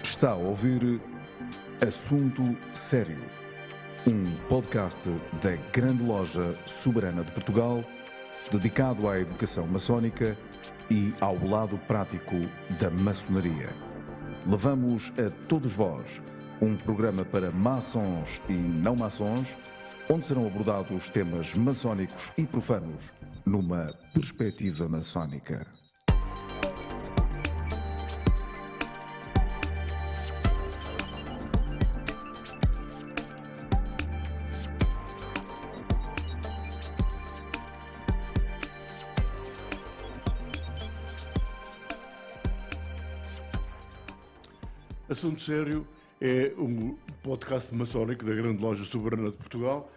Está a ouvir Assunto Sério, um podcast da Grande Loja Soberana de Portugal, dedicado à educação maçónica e ao lado prático da maçonaria. Levamos a todos vós um programa para maçons e não maçons, onde serão abordados temas maçónicos e profanos numa perspectiva maçónica. Assunto Sério é um podcast maçónico da Grande Loja Soberana de Portugal,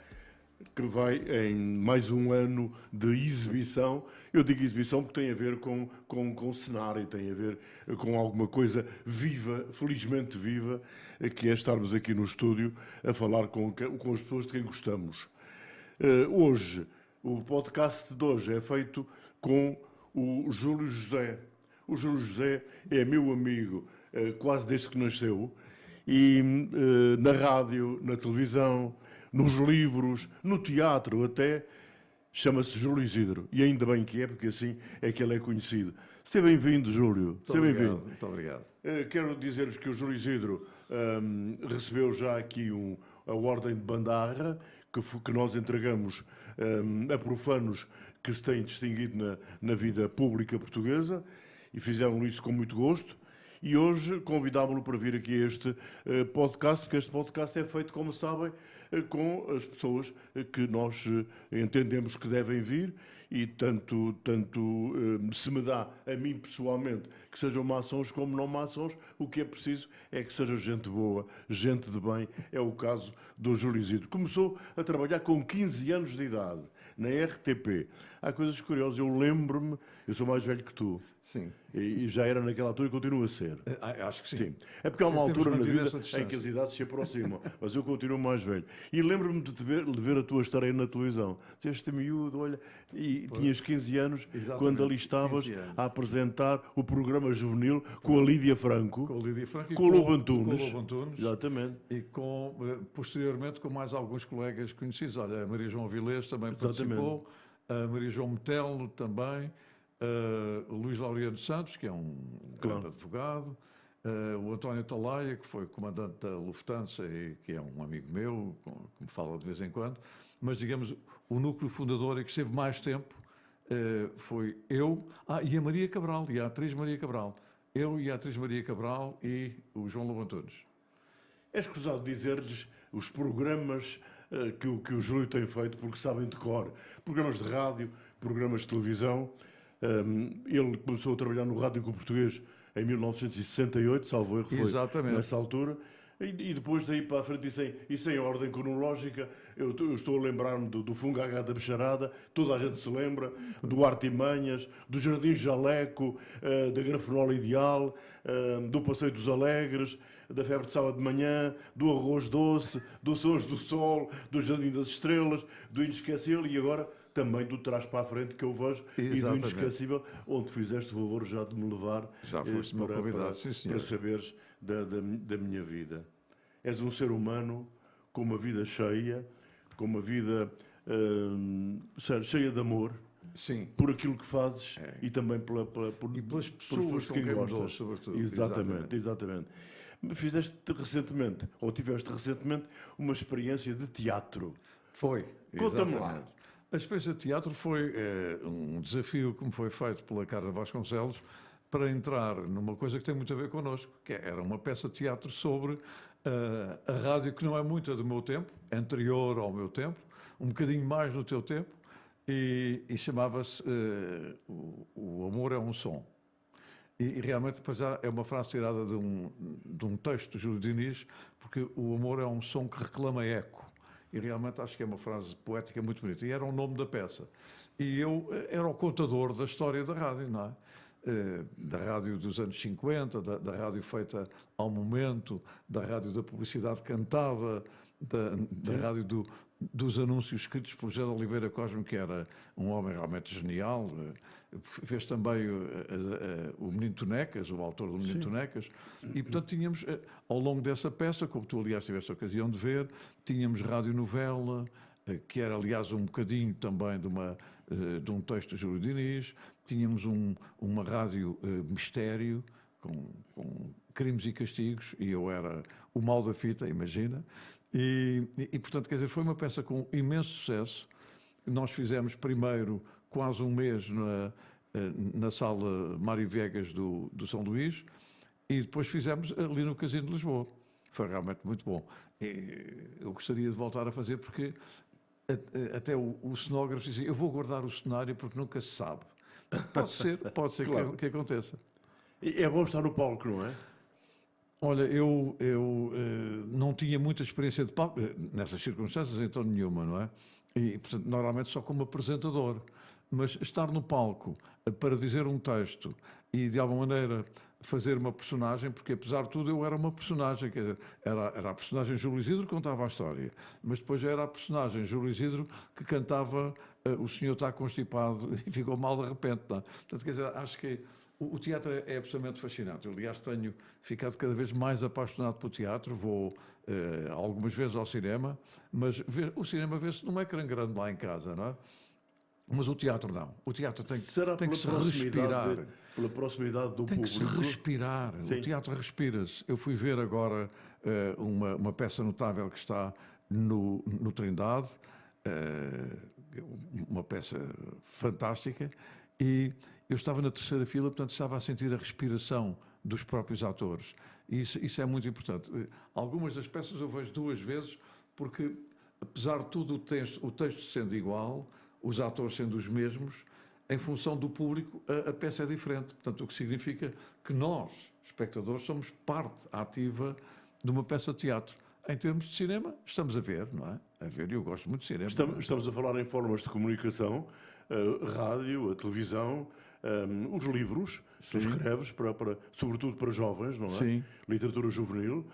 que vai em mais um ano de exibição. Eu digo exibição porque tem a ver com cenário, tem a ver com alguma coisa viva, felizmente viva, que é estarmos aqui no estúdio a falar com as pessoas de quem gostamos. Hoje, o podcast de hoje é feito com o Júlio José. O Júlio José é meu amigo quase desde que nasceu, e na rádio, na televisão, nos livros, no teatro até, chama-se Júlio Isidro. E ainda bem que é, porque assim é que ele é conhecido. Seja bem-vindo, Júlio. Seja bem-vindo. Muito obrigado. Quero dizer-vos que o Júlio Isidro recebeu já aqui a Ordem de Bandarra, que nós entregamos a profanos que se têm distinguido na vida pública portuguesa, e fizeram isso com muito gosto. E hoje convidámo-lo para vir aqui a este podcast, porque este podcast é feito, como sabem, com as pessoas que nós entendemos que devem vir, e tanto se me dá a mim pessoalmente que sejam maçons como não maçons, o que é preciso é que seja gente boa, gente de bem. É o caso do Júlio Isidro. Começou a trabalhar com 15 anos de idade na RTP. Há coisas curiosas. Eu lembro-me, eu sou mais velho que tu. Sim. E já era naquela altura e continua a ser. Acho que sim. Sim. É porque há uma altura na vida em que as idades se aproximam, mas eu continuo mais velho. E lembro-me de ver a tua estreia na televisão. Este miúdo, olha, e tinhas 15 anos, exatamente, quando ali estavas a apresentar o programa juvenil com a Lídia Franco. Com a Lídia Franco e com o Lobo Antunes. Com o Lobo Antunes. Exatamente. E posteriormente com mais alguns colegas conhecidos. Olha, a Maria João Avilés também participou, a Maria João Metelo também, o Luís Laureano Santos, que é um grande advogado, o António Talaia, que foi comandante da Lufthansa e que é um amigo meu, que me fala de vez em quando, mas digamos, o núcleo fundador e que esteve mais tempo foi eu, e a Maria Cabral, e a atriz Maria Cabral. Eu e a atriz Maria Cabral e o João Lobo Antunes. É escusado dizer-lhes os programas que o Júlio tem feito, porque sabem de cor. Programas de rádio, programas de televisão. Ele começou a trabalhar no Rádio Português em 1968, salvo erro, foi exatamente nessa altura. E depois daí para a frente, e sem ordem cronológica, eu estou a lembrar-me do Fungagá da Bexarada, toda a gente se lembra, do Artimanhas, do Jardim Jaleco, da Grafenola Ideal, do Passeio dos Alegres, da Febre de Sábado de Manhã, do Arroz Doce, do Sons do Sol, do Jardim das Estrelas, do Inesquecível, e agora também do Trás para a Frente, que eu vejo, exatamente, e do Inesquecível, onde fizeste o favor já de me levar para saberes da minha vida. És um ser humano com uma vida cheia, com uma vida cheia de amor. Sim. Por aquilo que fazes e também pelas pessoas de quem gostas. Sobretudo. Exatamente. Fizeste recentemente, ou tiveste recentemente, uma experiência de teatro. Foi. Conta-me lá. A experiência de teatro foi um desafio que me foi feito pela Carla Vasconcelos para entrar numa coisa que tem muito a ver connosco, que era uma peça de teatro sobre a rádio, que não é muito do meu tempo, anterior ao meu tempo, um bocadinho mais no teu tempo, e chamava-se O Amor é um Som. E realmente depois é uma frase tirada de um texto do Júlio Diniz, porque o amor é um som que reclama eco. E realmente acho que é uma frase poética muito bonita. E era o nome da peça. E eu era o contador da história da rádio, não é? Da rádio dos anos 50, da rádio feita ao momento, da rádio da publicidade cantada, da rádio dos anúncios escritos por José de Oliveira Cosme, que era um homem realmente genial. Fez também o Menino Tonecas, o autor do Menino Tonecas. E, portanto, tínhamos, ao longo dessa peça, como tu, aliás, tiveste a ocasião de ver, tínhamos radionovela, que era, aliás, um bocadinho também de um texto de Júlio Diniz. Tínhamos uma rádio mistério, com crimes e castigos, e eu era o mal da fita, imagina. E, portanto, quer dizer, foi uma peça com imenso sucesso. Nós fizemos primeiro quase um mês na sala Mário Viegas do São Luís, e depois fizemos ali no Casino de Lisboa. Foi realmente muito bom. E eu gostaria de voltar a fazer, porque até o cenógrafo disse: eu vou guardar o cenário porque nunca se sabe. Pode ser claro. que aconteça. É bom estar no palco, não é? Olha, eu não tinha muita experiência de palco, nessas circunstâncias, então nenhuma, não é? E, portanto, normalmente só como apresentador. Mas estar no palco para dizer um texto e, de alguma maneira, fazer uma personagem, porque, apesar de tudo, eu era uma personagem, quer dizer, era a personagem Júlio Isidro que contava a história, mas depois era a personagem Júlio Isidro que cantava O Senhor está constipado e ficou mal de repente, não é? Portanto, quer dizer, acho que o teatro é absolutamente fascinante. Eu, aliás, tenho ficado cada vez mais apaixonado pelo teatro. Vou algumas vezes ao cinema, mas o cinema vê-se num ecrã grande lá em casa, não é? Mas o teatro não. O teatro tem que se respirar. Pela proximidade do público. Tem que se respirar. Sim. O teatro respira-se. Eu fui ver agora uma peça notável que está no Trindade, uma peça fantástica, e eu estava na terceira fila, portanto estava a sentir a respiração dos próprios atores. E isso é muito importante. Algumas das peças eu vejo duas vezes, porque, apesar de tudo, o texto sendo igual, os atores sendo os mesmos, em função do público, a peça é diferente. Portanto, o que significa que nós, espectadores, somos parte ativa de uma peça de teatro. Em termos de cinema, estamos a ver, não é? A ver, e eu gosto muito de cinema. Estamos a falar em formas de comunicação, rádio, a televisão, os livros que escreves, sobretudo para jovens, não é? Sim. Literatura juvenil,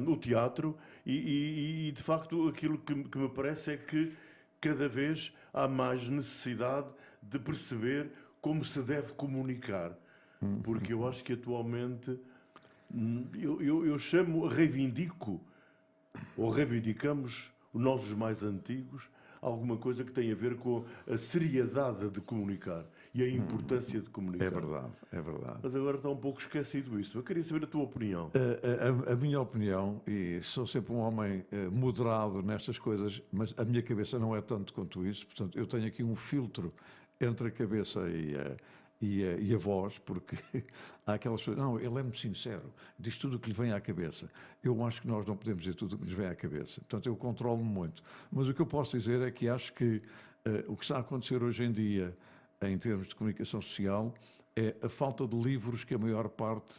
o teatro, e de facto aquilo que me parece é que cada vez há mais necessidade de perceber como se deve comunicar. Porque eu acho que atualmente eu reivindico, ou reivindicamos, nós os mais antigos, alguma coisa que tem a ver com a seriedade de comunicar e a importância de comunicar. É verdade. Mas agora está um pouco esquecido isso. Eu queria saber a tua opinião. A minha opinião, e sou sempre um homem moderado nestas coisas, mas a minha cabeça não é tanto quanto isso, portanto eu tenho aqui um filtro entre a cabeça e a voz, porque há aquelas pessoas, não, ele é muito sincero, diz tudo o que lhe vem à cabeça. Eu acho que nós não podemos dizer tudo o que nos vem à cabeça, portanto eu controlo-me muito. Mas o que eu posso dizer é que acho que o que está a acontecer hoje em dia, em termos de comunicação social, é a falta de livros que a maior parte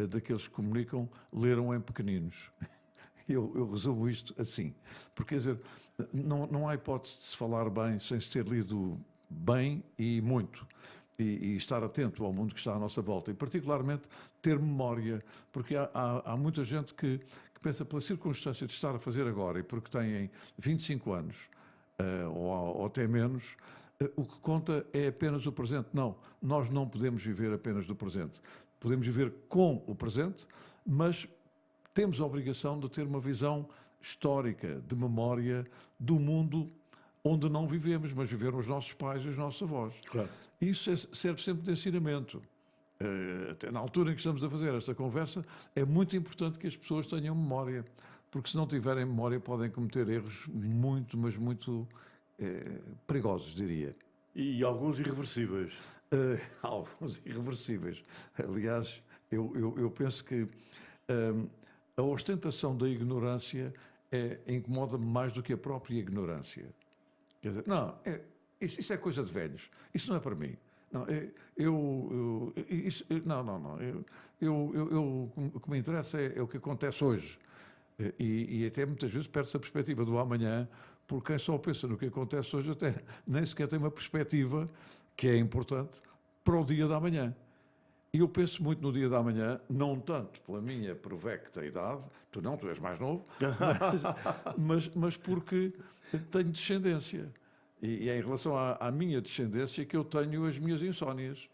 daqueles que comunicam leram em pequeninos. Eu resumo isto assim, porque, quer dizer, não há hipótese de se falar bem sem se ter lido bem e muito. E estar atento ao mundo que está à nossa volta. E, particularmente, ter memória. Porque há muita gente que pensa, pela circunstância de estar a fazer agora, e porque têm 25 anos, ou até menos, o que conta é apenas o presente. Não, nós não podemos viver apenas do presente. Podemos viver com o presente, mas temos a obrigação de ter uma visão histórica, de memória, do mundo onde não vivemos, mas viveram os nossos pais e os nossos avós. Claro. Isso serve sempre de ensinamento. Até na altura em que estamos a fazer esta conversa, é muito importante que as pessoas tenham memória, porque se não tiverem memória podem cometer erros muito, mas muito perigosos, diria. E alguns irreversíveis. Alguns irreversíveis. Aliás, eu penso que a ostentação da ignorância incomoda-me mais do que a própria ignorância. Quer dizer, não, isso é coisa de velhos. Isso não é para mim. Não, o que me interessa é o que acontece hoje. E até muitas vezes perde-se a perspectiva do amanhã, porque quem só pensa no que acontece hoje até nem sequer tem uma perspectiva, que é importante, para o dia da amanhã. E eu penso muito no dia da manhã, não tanto pela minha provecta idade, tu és mais novo, mas porque tenho descendência. E é em relação à minha descendência que eu tenho as minhas insónias.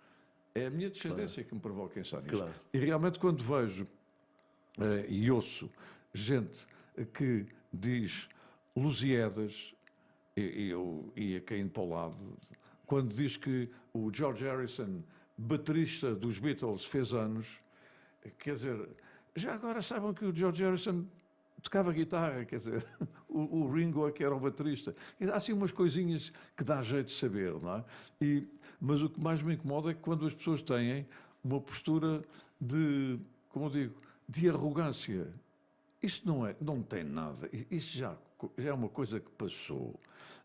É a minha descendência que me provoca insónias. Claro. E realmente quando vejo e ouço gente que diz Lusíadas, e eu ia caindo para o lado, quando diz que o George Harrison, baterista dos Beatles, fez anos, quer dizer, já agora saibam que o George Harrison tocava guitarra, quer dizer, o Ringo é que era o baterista. Há assim umas coisinhas que dá jeito de saber, não é? Mas o que mais me incomoda é que quando as pessoas têm uma postura de, como eu digo, de arrogância. Isso não tem nada. Isso já é uma coisa que passou.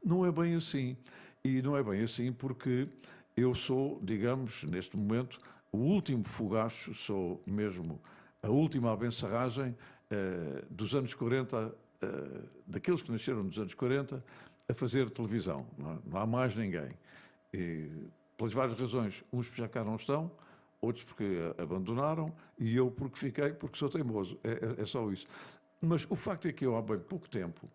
Não é bem assim. E não é bem assim porque eu sou, digamos, neste momento, o último fogacho, sou mesmo a última abençarragem dos anos 40, daqueles que nasceram nos anos 40, a fazer televisão. Não há mais ninguém. E, pelas várias razões, uns já cá não estão, outros porque abandonaram, e eu porque fiquei, porque sou teimoso. É só isso. Mas o facto é que eu, há bem pouco tempo,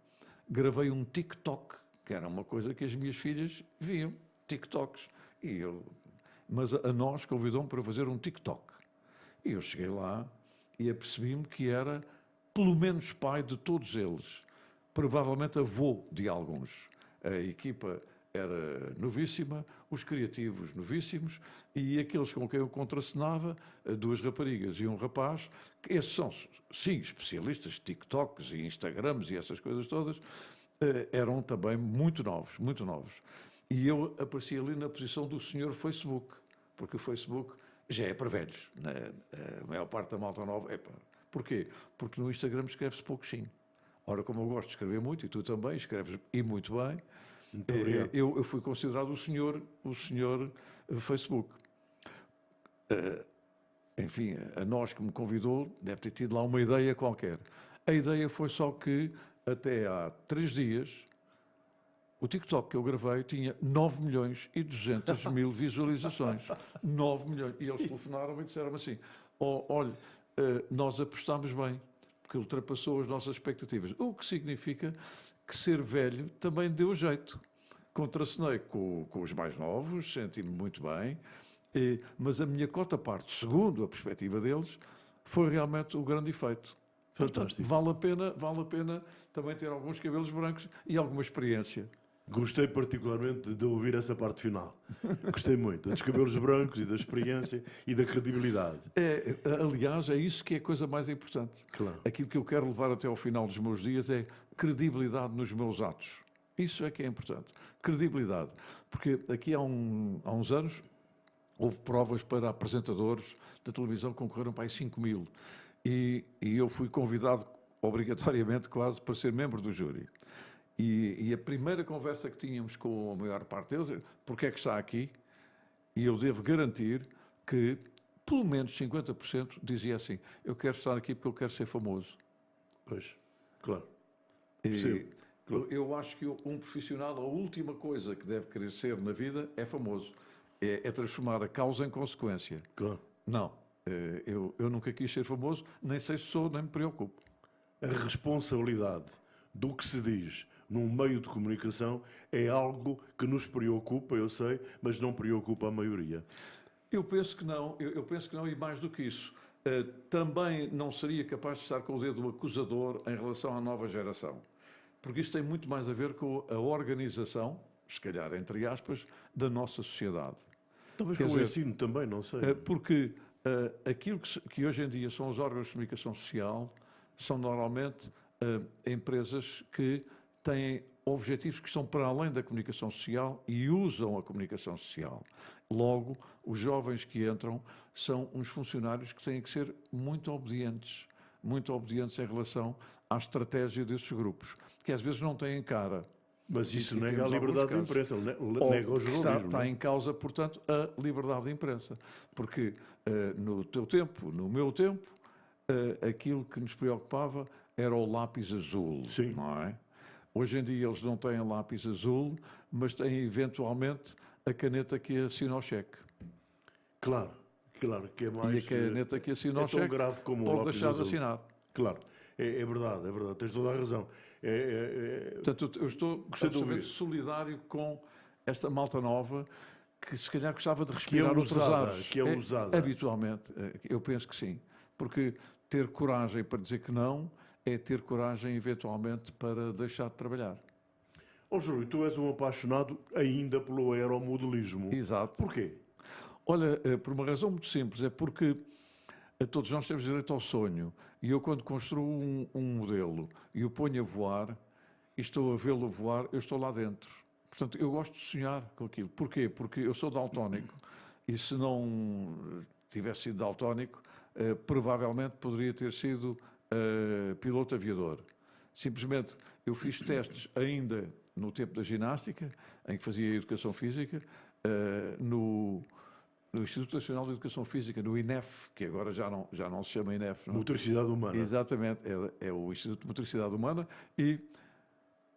gravei um TikTok, que era uma coisa que as minhas filhas viam, TikToks. Mas a nós convidou-me para fazer um TikTok. E eu cheguei lá e apercebi-me que era, pelo menos, pai de todos eles. Provavelmente avô de alguns. A equipa era novíssima, os criativos novíssimos, e aqueles com quem eu contracenava, duas raparigas e um rapaz, que esses são, sim, especialistas de TikToks e Instagrams e essas coisas todas, eram também muito novos, muito novos. E eu apareci ali na posição do senhor Facebook, porque o Facebook já é para velhos. A maior parte da malta nova é para... Porquê? Porque no Instagram escreve-se pouquinho. Ora, como eu gosto de escrever muito, e tu também escreves e muito bem, eu fui considerado o senhor Facebook. Enfim, a nós que me convidou, deve ter tido lá uma ideia qualquer. A ideia foi só que, até há 3 dias, o TikTok que eu gravei tinha 9.200.000 visualizações. 9 milhões. E eles telefonaram e disseram assim, olha, nós apostámos bem, porque ultrapassou as nossas expectativas. O que significa que ser velho também deu jeito. Contracenei com os mais novos, senti-me muito bem, mas a minha cota parte, segundo a perspectiva deles, foi realmente o grande efeito. Fantástico. Portanto, vale a pena também ter alguns cabelos brancos e alguma experiência. Gostei particularmente de ouvir essa parte final. Gostei muito. Dos cabelos brancos e da experiência e da credibilidade. Aliás, é isso que é a coisa mais importante. Claro. Aquilo que eu quero levar até ao final dos meus dias é credibilidade nos meus atos. Isso é que é importante. Credibilidade. Porque aqui há uns anos houve provas para apresentadores da televisão que concorreram para aí 5.000. E eu fui convidado obrigatoriamente quase para ser membro do júri. E a primeira conversa que tínhamos com a maior parte deles, porque é que está aqui? E eu devo garantir que pelo menos 50% dizia assim, eu quero estar aqui porque eu quero ser famoso. Pois, claro. Claro. Eu acho que um profissional, a última coisa que deve querer ser na vida é famoso. É transformar a causa em consequência. Claro. Não, eu nunca quis ser famoso, nem sei se sou, nem me preocupo. A responsabilidade do que se diz num meio de comunicação é algo que nos preocupa, eu sei, mas não preocupa a maioria. Eu penso que não, e mais do que isso, também não seria capaz de estar com o dedo acusador em relação à nova geração. Porque isso tem muito mais a ver com a organização, se calhar entre aspas, da nossa sociedade. Talvez com o ensino também, não sei. Porque aquilo que hoje em dia são os órgãos de comunicação social são normalmente empresas que têm objetivos que estão para além da comunicação social e usam a comunicação social. Logo, os jovens que entram são uns funcionários que têm que ser muito obedientes em relação à estratégia desses grupos, que às vezes não têm cara. Mas isso nega a liberdade de imprensa, nega o jornalismo. Está em causa, portanto, a liberdade de imprensa. Porque no teu tempo, no meu tempo, aquilo que nos preocupava era o lápis azul, Sim. Não é? Hoje em dia eles não têm lápis azul, mas têm eventualmente a caneta que assina o cheque. Claro, Claro, que é mais... E a caneta que assina o é tão cheque grave como o pode lápis deixar de azul. assinar. Claro, é verdade, tens toda a razão. Portanto, eu estou Gostei de absolutamente ouvir. solidário com esta malta nova que se calhar gostava de Que é respirar outros usada, ares. que é usada. Habitualmente, eu penso que sim. Porque ter coragem para dizer que não é ter coragem, eventualmente, para deixar de trabalhar. Ó Júlio, tu és um apaixonado ainda pelo aeromodelismo. Exato. Porquê? Olha, por uma razão muito simples, é porque todos nós temos direito ao sonho. E eu, quando construo um modelo e o ponho a voar, e estou a vê-lo voar, eu estou lá dentro. Portanto, eu gosto de sonhar com aquilo. Porquê? Porque eu sou daltónico. E se não tivesse sido daltónico, provavelmente poderia ter sido piloto aviador. Simplesmente, eu fiz testes ainda no tempo da ginástica, em que fazia educação física, no Instituto Nacional de Educação Física, no INEF, que agora já não se chama INEF. Não? Motricidade humana. Exatamente, é o Instituto de Motricidade Humana, e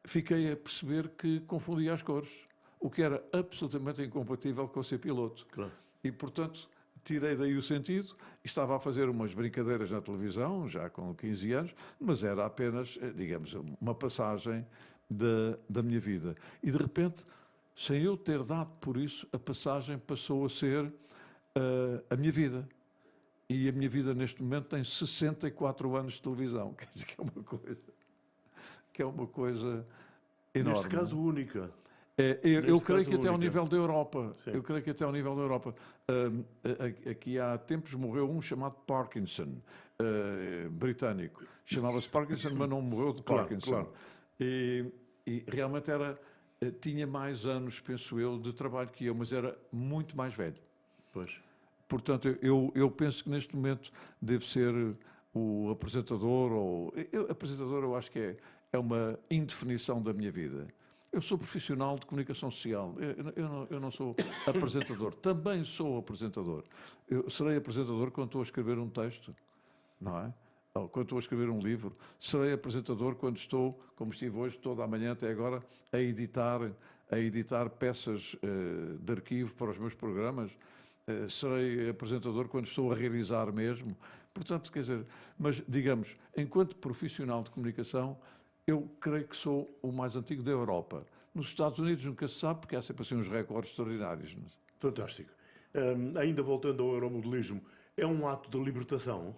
fiquei a perceber que confundia as cores, o que era absolutamente incompatível com ser piloto. Claro. E, portanto, tirei daí o sentido, estava a fazer umas brincadeiras na televisão, já com 15 anos, mas era apenas, digamos, uma passagem da minha vida. E, de repente, sem eu ter dado por isso, a passagem passou a ser a minha vida. E a minha vida, neste momento, tem 64 anos de televisão. Quer dizer, que é uma coisa enorme. Neste caso, única. Eu creio caso, que até ao única. nível da Europa. Sim. Eu creio que até ao nível da Europa. Aqui há tempos morreu um chamado Parkinson, britânico. Chamava-se Parkinson, mas não morreu de Claro, Parkinson. claro. E realmente tinha mais anos, penso eu, de trabalho que eu, mas era muito mais velho. Pois. Portanto, eu penso que neste momento devo ser o apresentador, apresentador eu acho que é uma indefinição da minha vida. Eu sou profissional de comunicação social, eu não sou apresentador, também sou apresentador. Eu serei apresentador quando estou a escrever um texto, não é? Ou quando estou a escrever um livro. Serei apresentador quando estou, como estive hoje, toda a manhã até agora, a editar peças de arquivo para os meus programas. Serei apresentador quando estou a realizar mesmo. Portanto, quer dizer, mas digamos, enquanto profissional de comunicação, eu creio que sou o mais antigo da Europa. Nos Estados Unidos nunca se sabe, porque há sempre assim uns recordes extraordinários. Não é? Fantástico. Ainda voltando ao aeromodelismo, é um ato de libertação?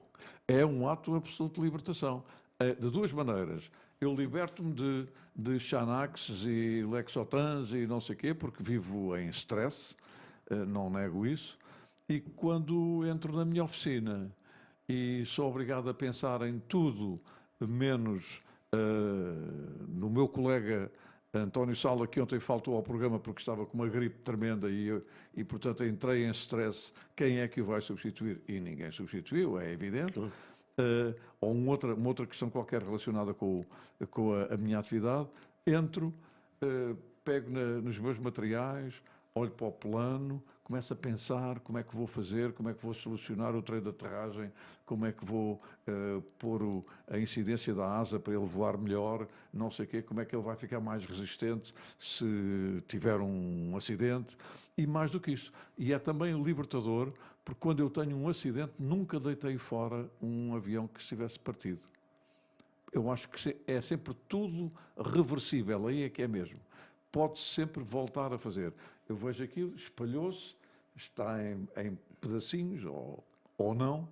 É um ato absoluto de libertação. De duas maneiras. Eu liberto-me de Xanax e Lexotans e não sei o quê, porque vivo em stress, não nego isso. E quando entro na minha oficina e sou obrigado a pensar em tudo, menos no meu colega António Sala, que ontem faltou ao programa porque estava com uma gripe tremenda e portanto, entrei em stress. Quem é que o vai substituir? E ninguém substituiu, é evidente. Ou uma outra questão qualquer relacionada com a minha atividade. Entro, pego nos meus materiais, olho para o plano, começo a pensar como é que vou fazer, como é que vou solucionar o treino de aterragem, como é que vou pôr a incidência da asa para ele voar melhor, não sei o quê, como é que ele vai ficar mais resistente se tiver um acidente. E mais do que isso, e é também libertador, porque quando eu tenho um acidente, nunca deitei fora um avião que estivesse partido. Eu acho que é sempre tudo reversível, aí é que é mesmo. Pode-se sempre voltar a fazer. Eu vejo aquilo, espalhou-se, está em pedacinhos ou não,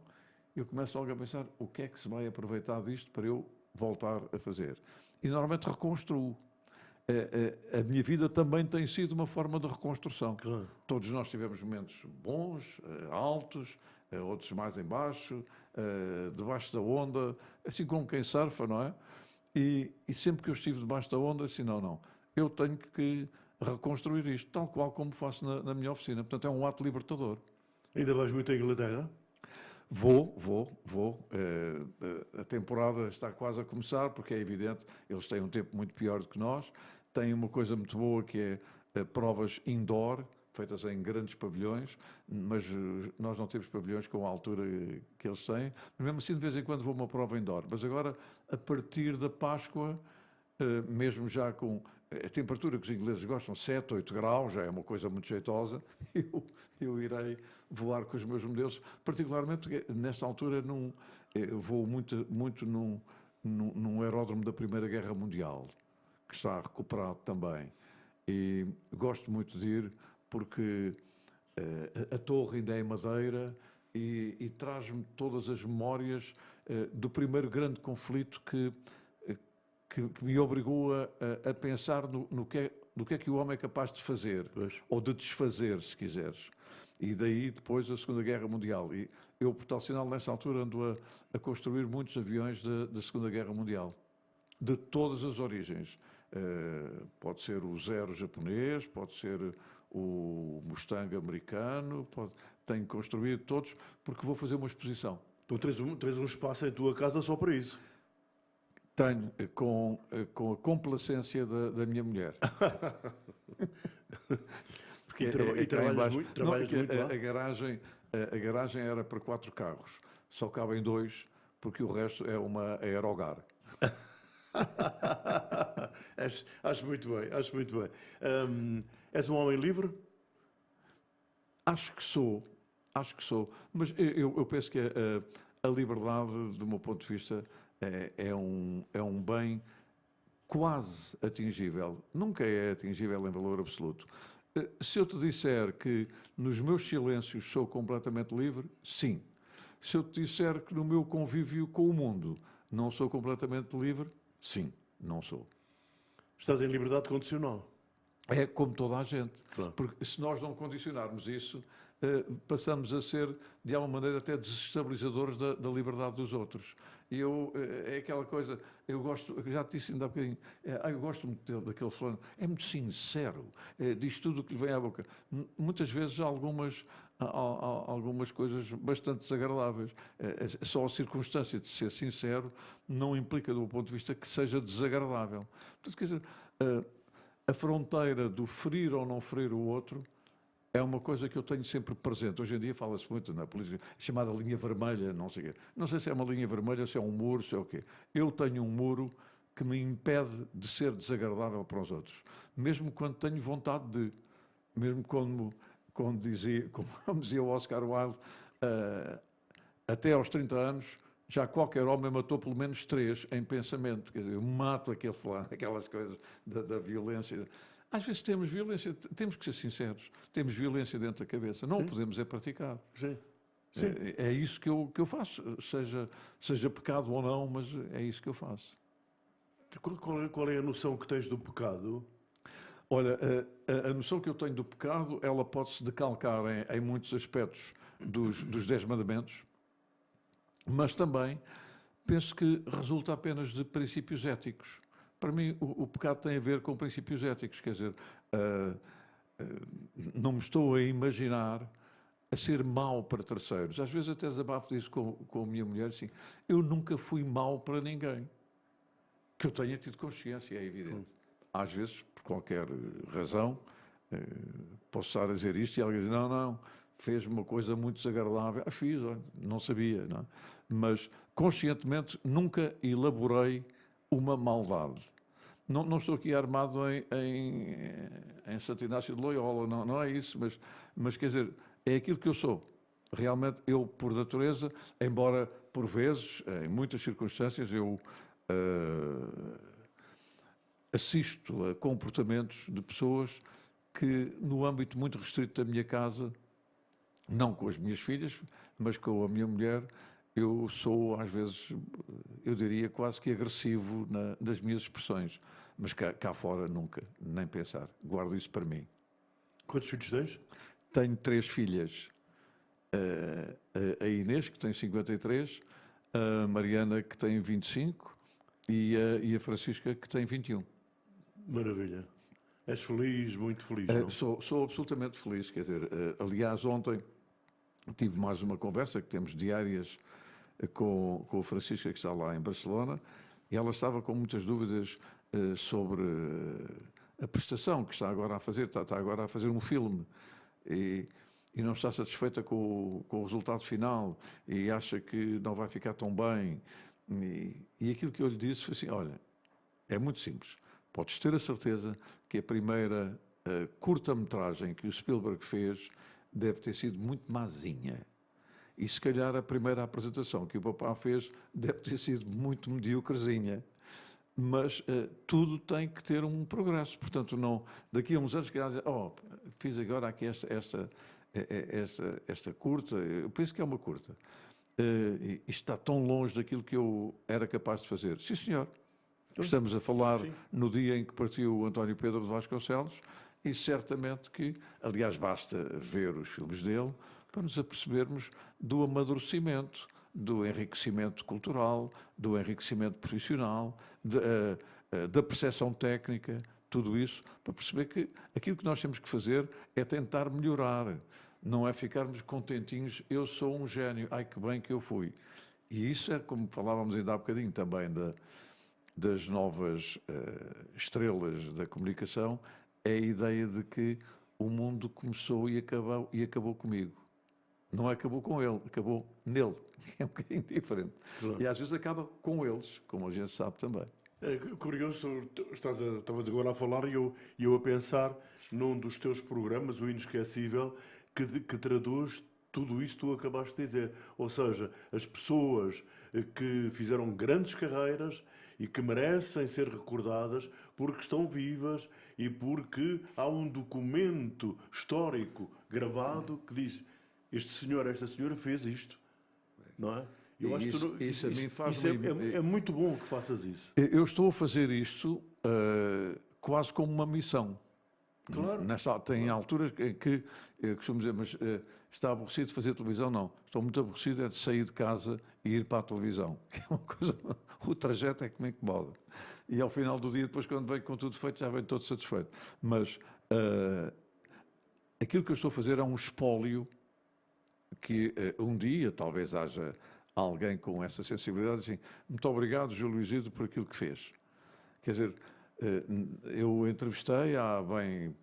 eu começo logo a pensar o que é que se vai aproveitar disto para eu voltar a fazer. E normalmente reconstruo. A minha vida também tem sido uma forma de reconstrução. Claro. Todos nós tivemos momentos bons, altos, outros mais em baixo, debaixo da onda, assim como quem surfa, não é? E sempre que eu estive debaixo da onda, assim, não. Eu tenho que reconstruir isto, tal qual como faço na minha oficina. Portanto, é um ato libertador. Ainda vais muito à Inglaterra? Vou. A temporada está quase a começar, porque é evidente, eles têm um tempo muito pior do que nós. Têm uma coisa muito boa que é provas indoor, feitas em grandes pavilhões, mas nós não temos pavilhões com a altura que eles têm. Mas mesmo assim, de vez em quando vou a uma prova indoor. Mas agora, a partir da Páscoa, mesmo já com a temperatura que os ingleses gostam, 7, 8 graus, já é uma coisa muito jeitosa, eu irei voar com os meus modelos, particularmente porque nesta altura vou muito num aeródromo da Primeira Guerra Mundial, que está recuperado também. E gosto muito de ir porque a torre ainda é em madeira e traz-me todas as memórias do primeiro grande conflito que me obrigou a pensar no que é que o homem é capaz de fazer, ou de desfazer, se quiseres. E daí depois a Segunda Guerra Mundial. E eu, por tal sinal, nessa altura ando a construir muitos aviões da Segunda Guerra Mundial, de todas as origens. Pode ser o Zero japonês, pode ser o Mustang americano, tenho construído todos, porque vou fazer uma exposição. Então tens um espaço em tua casa só para isso? Tenho, com a complacência da minha mulher. Porque trabalhas muito lá? A garagem era para 4 carros, só cabem 2, porque o resto é uma aerogar. Acho muito bem. És um homem livre? Acho que sou, mas eu penso que a liberdade, do meu ponto de vista, é um bem quase atingível. Nunca é atingível em valor absoluto. Se eu te disser que nos meus silêncios sou completamente livre, sim. Se eu te disser que no meu convívio com o mundo não sou completamente livre, sim, não sou. Estás em liberdade condicional. É como toda a gente. Claro. Porque se nós não condicionarmos isso, passamos a ser, de alguma maneira, até desestabilizadores da liberdade dos outros. E é aquela coisa, eu gosto, já te disse ainda há bocadinho, eu gosto muito daquele fulano, é muito sincero, diz tudo o que lhe vem à boca. Muitas vezes há algumas coisas bastante desagradáveis. Só a circunstância de ser sincero não implica, do meu ponto de vista, que seja desagradável. Portanto, quer dizer, a fronteira do ferir ou não ferir o outro é uma coisa que eu tenho sempre presente. Hoje em dia fala-se muito na política, chamada linha vermelha, não sei o quê. Não sei se é uma linha vermelha, se é um muro, se é o quê. Eu tenho um muro que me impede de ser desagradável para os outros. Mesmo quando tenho vontade de. Mesmo como dizia o Oscar Wilde, até aos 30 anos, já qualquer homem matou pelo menos 3 em pensamento. Quer dizer, eu mato aquelas coisas da violência. Às vezes temos violência, temos que ser sinceros, temos violência dentro da cabeça, não o podemos praticar. Sim. É isso que eu faço, seja pecado ou não, mas é isso que eu faço. Qual é a noção que tens do pecado? Olha, a noção que eu tenho do pecado, ela pode-se decalcar em muitos aspectos dos 10 mandamentos, mas também penso que resulta apenas de princípios éticos. Para mim, o pecado tem a ver com princípios éticos, quer dizer, não me estou a imaginar a ser mau para terceiros. Às vezes até desabafo disso com a minha mulher, assim, eu nunca fui mau para ninguém. Que eu tenha tido consciência, é evidente. Às vezes, por qualquer razão, posso estar a dizer isto e alguém diz, não, fez uma coisa muito desagradável. Fiz, olha, não sabia, não é? Mas conscientemente nunca elaborei uma maldade. Não estou aqui armado em Santo Inácio de Loyola, não é isso, mas quer dizer, é aquilo que eu sou. Realmente, eu, por natureza, embora por vezes, em muitas circunstâncias, eu assisto a comportamentos de pessoas que, no âmbito muito restrito da minha casa, não com as minhas filhas, mas com a minha mulher, eu sou, às vezes, eu diria, quase que agressivo nas minhas expressões. Mas cá fora nunca, nem pensar. Guardo isso para mim. Quantos filhos tens? Tenho 3 filhas. A Inês, que tem 53, a Mariana, que tem 25, e a Francisca, que tem 21. Maravilha. És feliz, muito feliz, não? Sou absolutamente feliz. Quer dizer, aliás, ontem tive mais uma conversa que temos diárias com a Francisca, que está lá em Barcelona, e ela estava com muitas dúvidas sobre a prestação que está agora a fazer. Está agora a fazer um filme e não está satisfeita com o resultado final e acha que não vai ficar tão bem. E aquilo que eu lhe disse foi assim, olha, É muito simples. Podes ter a certeza que a primeira curta-metragem que o Spielberg fez deve ter sido muito mazinha. E se calhar a primeira apresentação que o papá fez deve ter sido muito mediocrezinha. Mas tudo tem que ter um progresso. Portanto, não, daqui a uns anos, que fiz agora aqui esta curta, eu penso que é uma curta. Isto está tão longe daquilo que eu era capaz de fazer. Sim, senhor. Estamos a falar no dia em que partiu o António Pedro de Vasconcelos e certamente que, aliás, basta ver os filmes dele para nos apercebermos do amadurecimento, do enriquecimento cultural, do enriquecimento profissional, da percepção técnica, tudo isso, para perceber que aquilo que nós temos que fazer é tentar melhorar, não é ficarmos contentinhos, eu sou um gênio, ai que bem que eu fui. E isso é, como falávamos ainda há bocadinho também, das novas estrelas da comunicação, é a ideia de que o mundo começou e acabou comigo. Não acabou com ele, acabou nele, que é um bocadinho diferente. Claro. E às vezes acaba com eles, como a gente sabe também. É curioso, estavas agora a falar e eu a pensar num dos teus programas, o Inesquecível, que traduz tudo isso que tu acabaste de dizer. Ou seja, as pessoas que fizeram grandes carreiras e que merecem ser recordadas porque estão vivas e porque há um documento histórico gravado que diz: este senhor, esta senhora fez isto, não é? Eu acho que isso a mim faz é muito bom que faças isso. Eu estou a fazer isto quase como uma missão. Claro. Tem alturas em que eu costumo dizer, mas está aborrecido de fazer televisão? Não. Estou muito aborrecido de sair de casa e ir para a televisão. Que é uma coisa, o trajeto é que me incomoda. E ao final do dia, depois quando venho com tudo feito, já venho todo satisfeito. Mas aquilo que eu estou a fazer é um espólio que um dia talvez haja alguém com essa sensibilidade assim: muito obrigado, Júlio Isidro, por aquilo que fez. Quer dizer, eu entrevistei há bem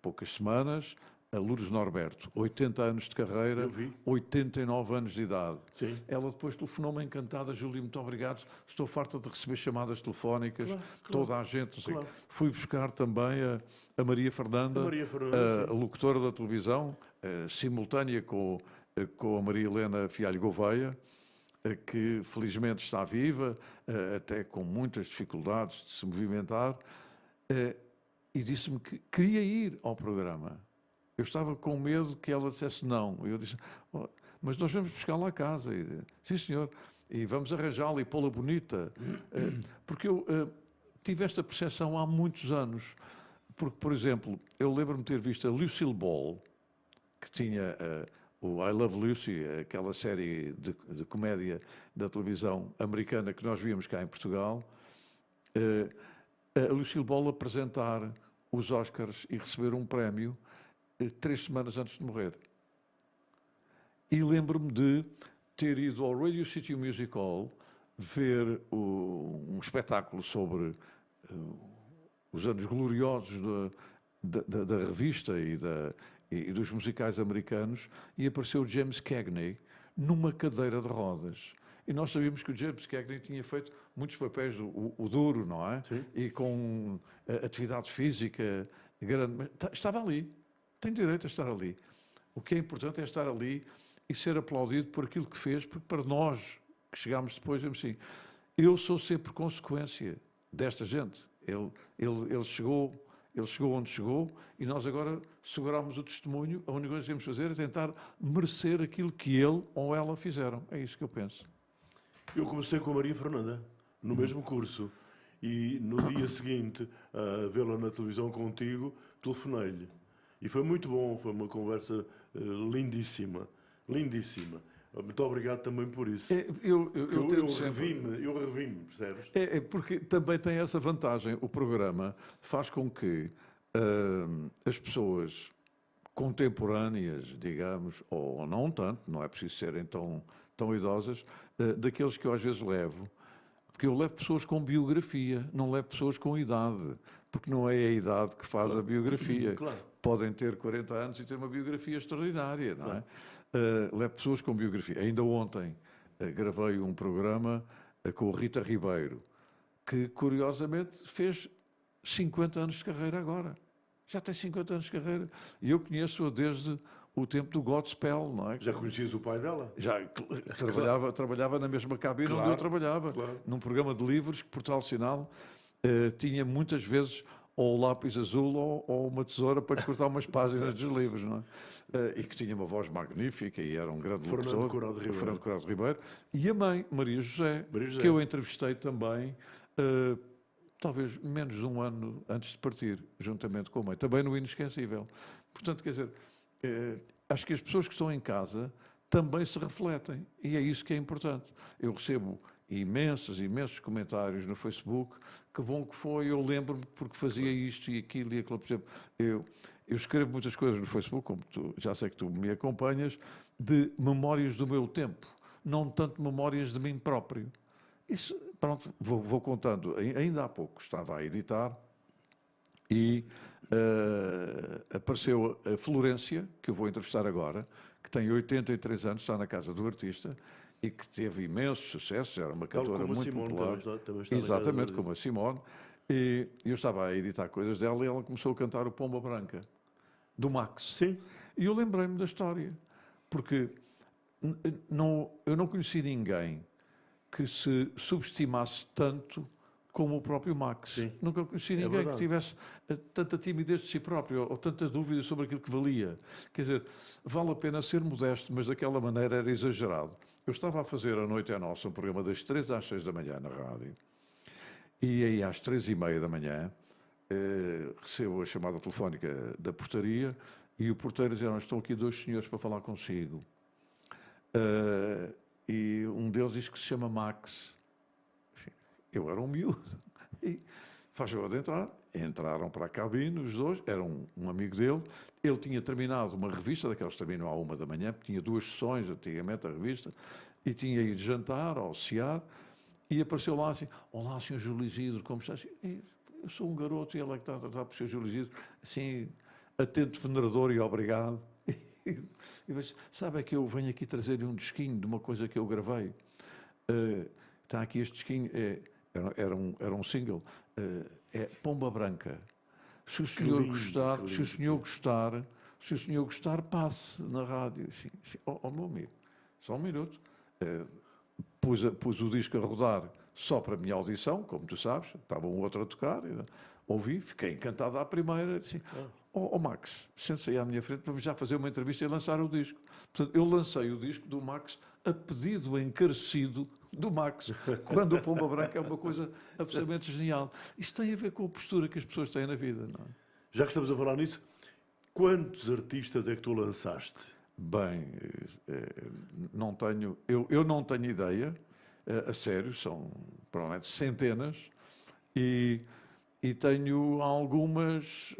poucas semanas a Lourdes Norberto, 80 anos de carreira, 89 anos de idade. Sim. Ela depois telefonou-me encantada: Júlio, muito obrigado, estou farta de receber chamadas telefónicas, claro. toda a gente. Assim. Claro. Fui buscar também a Maria Fernanda, a locutora da televisão, simultânea com a Maria Helena Fialho Gouveia, que felizmente está viva, até com muitas dificuldades de se movimentar, e disse-me que queria ir ao programa. Eu estava com medo que ela dissesse não. Eu disse: mas nós vamos buscá-la a casa. E, sim, senhor, e vamos arranjá-la e pô-la bonita. Porque eu tive esta percepção há muitos anos. Porque, por exemplo, eu lembro-me de ter visto a Lucille Ball, que tinha o I Love Lucy, aquela série de comédia da televisão americana que nós víamos cá em Portugal, a Lucille Ball apresentar os Oscars e receber um prémio 3 semanas antes de morrer. E lembro-me de ter ido ao Radio City Music Hall ver um espetáculo sobre os anos gloriosos da revista e dos musicais americanos, e apareceu o James Cagney numa cadeira de rodas. E nós sabíamos que o James Cagney tinha feito muitos papéis, o duro, não é? Sim. E com atividade física grande. Mas estava ali. Tem direito a estar ali. O que é importante é estar ali e ser aplaudido por aquilo que fez, porque para nós que chegámos depois, vemos assim, eu sou sempre consequência desta gente. Ele chegou onde chegou e nós agora seguramos o testemunho. A única coisa que temos de fazer é tentar merecer aquilo que ele ou ela fizeram. É isso que eu penso. Eu comecei com a Maria Fernanda, no mesmo curso, e no dia seguinte, a vê-la na televisão contigo, telefonei-lhe. E foi muito bom, foi uma conversa lindíssima, lindíssima. Muito obrigado também por isso. Eu revi-me, percebes? Porque também tem essa vantagem. O programa faz com que as pessoas contemporâneas, digamos, ou não tanto, não é preciso serem tão idosas, daqueles que eu às vezes levo, porque eu levo pessoas com biografia, não levo pessoas com idade, porque não é a idade que faz a biografia. Claro. Podem ter 40 anos e ter uma biografia extraordinária, não é? Levo pessoas com biografia. Ainda ontem gravei um programa com a Rita Ribeiro, que curiosamente fez 50 anos de carreira agora. Já tem 50 anos de carreira. E eu conheço-a desde o tempo do Godspell, não é? Já conhecias o pai dela? Já trabalhava na mesma cabine onde Claro, eu trabalhava, claro. num programa de livros que Portugal Sinal tinha muitas vezes ou lápis azul ou uma tesoura para lhe cortar umas páginas dos livros, não é? E que tinha uma voz magnífica e era um grande Fernando locutor, Corrado Ribeiro. Fernando Corrado Ribeiro. E a mãe, Maria José, Maria José. que eu entrevistei também, talvez menos de um ano antes de partir, juntamente com a mãe, também no Inesquecível. Portanto, quer dizer, acho que as pessoas que estão em casa também se refletem, e é isso que é importante. Eu recebo imensos comentários no Facebook, que bom que foi, eu lembro-me porque fazia isto e aquilo e aquilo. Por exemplo, eu escrevo muitas coisas no Facebook, como já sei que tu me acompanhas, de memórias do meu tempo, não tanto memórias de mim próprio. Isso, pronto, vou contando. Ainda há pouco estava a editar e apareceu a Florência, que eu vou entrevistar agora, que tem 83 anos, está na casa do artista e que teve imensos sucessos, era uma cantora muito popular. Também está Exatamente, como a Simone. E eu estava a editar coisas dela e ela começou a cantar o Pomba Branca, do Max. Sim. E eu lembrei-me da história, porque eu não conheci ninguém que se subestimasse tanto como o próprio Max. Sim. Nunca conheci ninguém verdade. que tivesse tanta timidez de si próprio ou tanta dúvida sobre aquilo que valia. Quer dizer, vale a pena ser modesto, mas daquela maneira era exagerado. Eu estava a fazer A Noite é Nossa, um programa das 3 às 6 da manhã na rádio, e aí às 3h30 da manhã recebo a chamada telefónica da portaria e o porteiro dizia: estão aqui 2 senhores para falar consigo. E um deles diz que se chama Max. Eu era um miúdo. E faz favor de entrar. Entraram para a cabine, os dois. Era um amigo dele. Ele tinha terminado uma revista, daquelas que terminam à 1 da manhã, porque tinha 2 sessões, antigamente, a revista, e tinha ido jantar, ao cear, e apareceu lá assim: olá, Sr. Júlio Isidro, como está? Eu sou um garoto e ele é que está a tratar por Sr. Júlio Isidro, assim, atento, venerador e obrigado. E disse: sabe, é que eu venho aqui trazer-lhe um disquinho de uma coisa que eu gravei. Está aqui este disquinho, era um single, é Pomba Branca. Se o senhor gostar, se o senhor gostar, passe na rádio. Meu amigo, só um minuto. Pus o disco a rodar só para a minha audição, como tu sabes, estava um outro a tocar, ouvi, fiquei encantado à primeira, assim, Max, sente-se aí à minha frente, vamos já fazer uma entrevista e lançar o disco. Portanto, eu lancei o disco do Max a pedido encarecido do Max, quando o Pomba Branca é uma coisa absolutamente genial. Isso tem a ver com a postura que as pessoas têm na vida, não é? Já que estamos a falar nisso, quantos artistas é que tu lançaste? Bem, não tenho, eu não tenho ideia, a sério, são provavelmente centenas, e tenho algumas,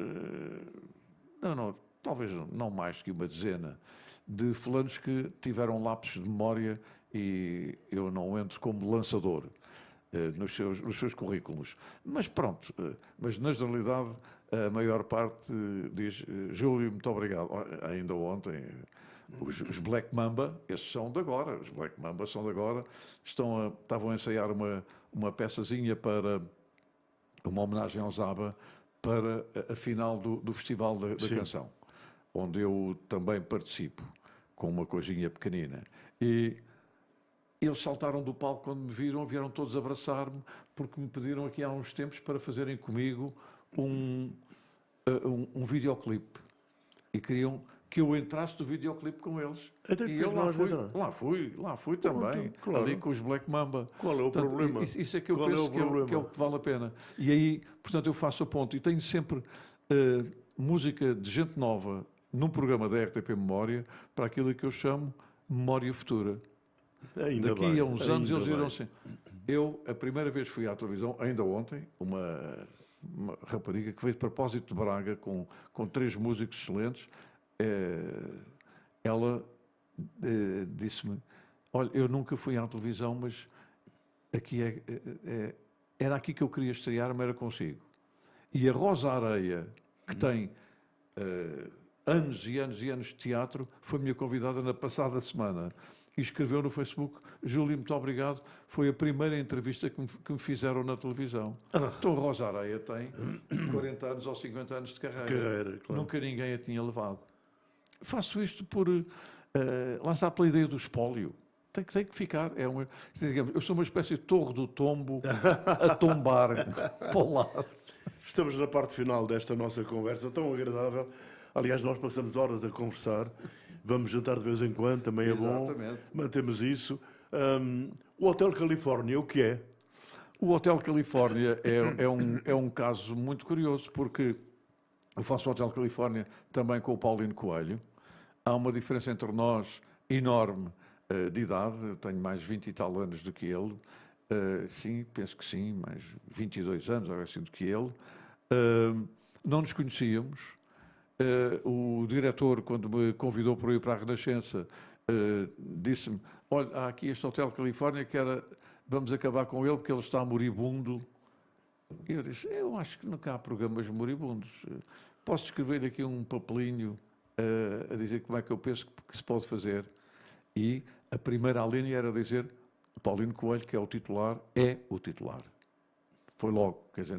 talvez não mais que uma dezena, de fulanos que tiveram lapsos de memória e eu não entro como lançador nos seus currículos. Mas pronto, mas na generalidade a maior parte diz: Júlio, muito obrigado. Ainda ontem, os Black Mamba, esses são de agora, os Black Mamba são de agora, estavam a ensaiar uma peçazinha para uma homenagem ao Zaba para a final do Festival da Canção, onde eu também participo, com uma coisinha pequenina. E eles saltaram do palco quando me viram, vieram todos abraçar-me, porque me pediram aqui há uns tempos para fazerem comigo um videoclipe. E queriam que eu entrasse do videoclipe com eles. E eu lá fui também, claro. Ali com os Black Mamba. Qual é o problema? Isso é que eu penso que é o que vale a pena. E aí, portanto, eu faço a ponto. E tenho sempre música de gente nova num programa da RTP Memória para aquilo que eu chamo Memória Futura. Daqui a uns anos eles viram assim. Eu, a primeira vez fui à televisão, ainda ontem, uma rapariga que veio de propósito de Braga com 3 músicos excelentes. Ela disse-me: olha, eu nunca fui à televisão, mas aqui era aqui que eu queria estrear, mas era consigo. E a Rosa Areia, que tem anos e anos e anos de teatro, foi minha convidada na passada semana. e escreveu no Facebook: Júlio, muito obrigado, foi a primeira entrevista que me fizeram na televisão. Então Rosa Areia tem 40 anos ou 50 anos de carreira. Claro. Nunca ninguém a tinha levado. Faço isto por... lá está pela ideia do espólio. Tem que ficar. Eu sou uma espécie de torre do tombo a tombar para o lado. Estamos na parte final desta nossa conversa tão agradável. Aliás, nós passamos horas a conversar. Vamos jantar de vez em quando, também é bom. Exatamente. Mantemos isso. O Hotel Califórnia, o que é? O Hotel Califórnia é um caso muito curioso, porque eu faço o Hotel Califórnia também com o Paulino Coelho. Há uma diferença entre nós enorme de idade. Eu tenho mais 20 e tal anos do que ele. Sim, penso que sim, mais 22 anos, ou assim, do que ele. Não nos conhecíamos. O diretor, quando me convidou para ir para a Renascença, disse-me: olha, há aqui este Hotel Califórnia que vamos acabar com ele porque ele está moribundo. E eu disse: eu acho que nunca há programas moribundos. Posso escrever aqui um papelinho a dizer como é que eu penso que se pode fazer? E a primeira linha era dizer: Paulino Coelho, que é o titular. Foi logo, quer dizer,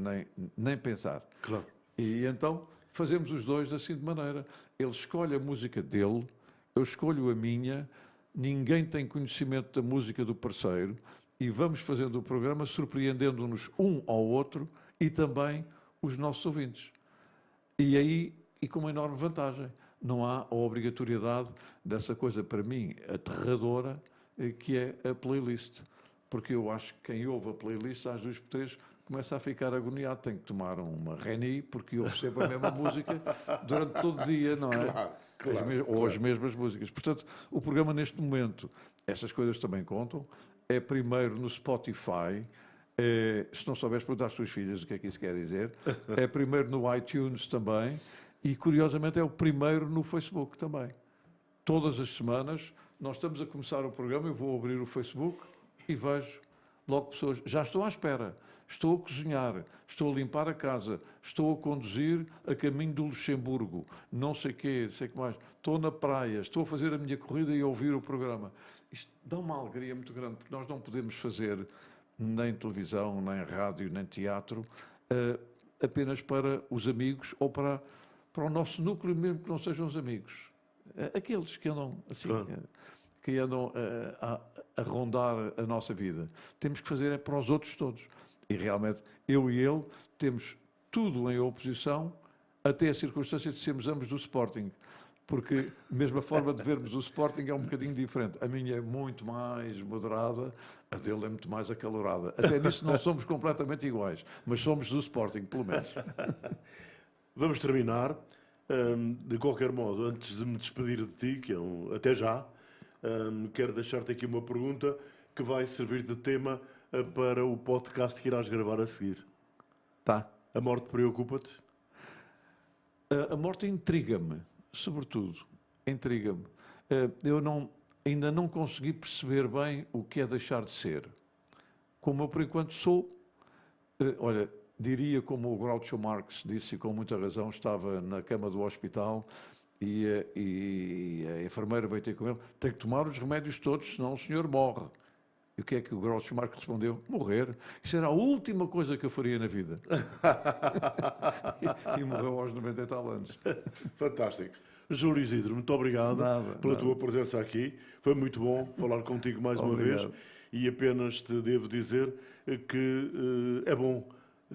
nem pensar. Claro. E então fazemos os dois assim de maneira. Ele escolhe a música dele, eu escolho a minha, ninguém tem conhecimento da música do parceiro e vamos fazendo o programa surpreendendo-nos um ao outro e também os nossos ouvintes. E com uma enorme vantagem. Não há a obrigatoriedade dessa coisa, para mim, aterradora, que é a playlist. Porque eu acho que quem ouve a playlist, às 2 por 3, começa a ficar agoniado. Tem que tomar uma Reni, porque ouve sempre a mesma música durante todo o dia, não é? Ou as mesmas músicas. Portanto, o programa neste momento, essas coisas também contam. É primeiro no Spotify. Se não souberes, perguntar às tuas filhas o que é que isso quer dizer. É primeiro no iTunes também. E, curiosamente, é o primeiro no Facebook também. Todas as semanas, nós estamos a começar o programa, eu vou abrir o Facebook e vejo logo pessoas. Já estou à espera, estou a cozinhar, estou a limpar a casa, estou a conduzir a caminho do Luxemburgo, não sei o quê, sei que mais. Estou na praia, estou a fazer a minha corrida e a ouvir o programa. Isto dá uma alegria muito grande, porque nós não podemos fazer nem televisão, nem rádio, nem teatro, apenas para os amigos ou para o nosso núcleo, mesmo que não sejam os amigos. Aqueles que andam assim, claro, que andam a rondar a nossa vida. Temos que fazer para os outros todos. E realmente, eu e ele temos tudo em oposição, até a circunstância de sermos ambos do Sporting. Porque mesmo a forma de vermos o Sporting é um bocadinho diferente. A minha é muito mais moderada, a dele é muito mais acalorada. Até nisso não somos completamente iguais, mas somos do Sporting, pelo menos. Vamos terminar. De qualquer modo, antes de me despedir de ti, que é até já, quero deixar-te aqui uma pergunta que vai servir de tema para o podcast que irás gravar a seguir. Tá. A morte preocupa-te? A morte intriga-me, sobretudo. Intriga-me. Eu ainda não consegui perceber bem o que é deixar de ser. Como eu, por enquanto, sou... olha... Diria, como o Groucho Marx disse, e com muita razão, estava na cama do hospital e a enfermeira veio ter com ele: tem que tomar os remédios todos, senão o senhor morre. E o que é que o Groucho Marx respondeu? Morrer. Isso era a última coisa que eu faria na vida. e morreu aos 90 e tal anos. Fantástico. Júlio Isidro, muito obrigado pela tua presença aqui. Foi muito bom falar contigo mais uma vez. E apenas te devo dizer que é bom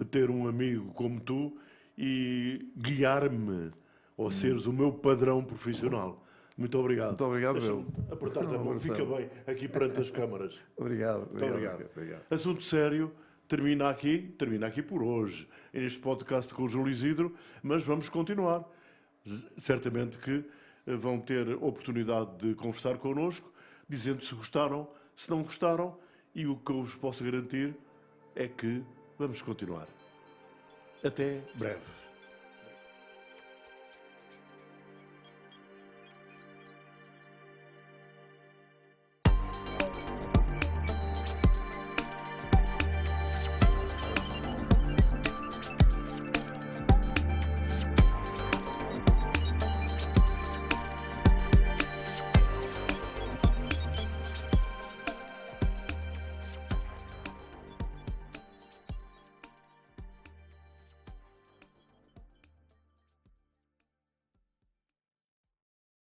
ter um amigo como tu e guiar-me, ou seres o meu padrão profissional. Muito obrigado. Muito obrigado, Deixa-me apertar-te a mão. Fica bem aqui perante as câmaras. Obrigado. Muito obrigado. Assunto sério termina aqui por hoje, neste podcast com o Júlio Isidro, mas vamos continuar. Certamente que vão ter oportunidade de conversar connosco, dizendo se gostaram, se não gostaram, e o que eu vos posso garantir é que vamos continuar. Até breve.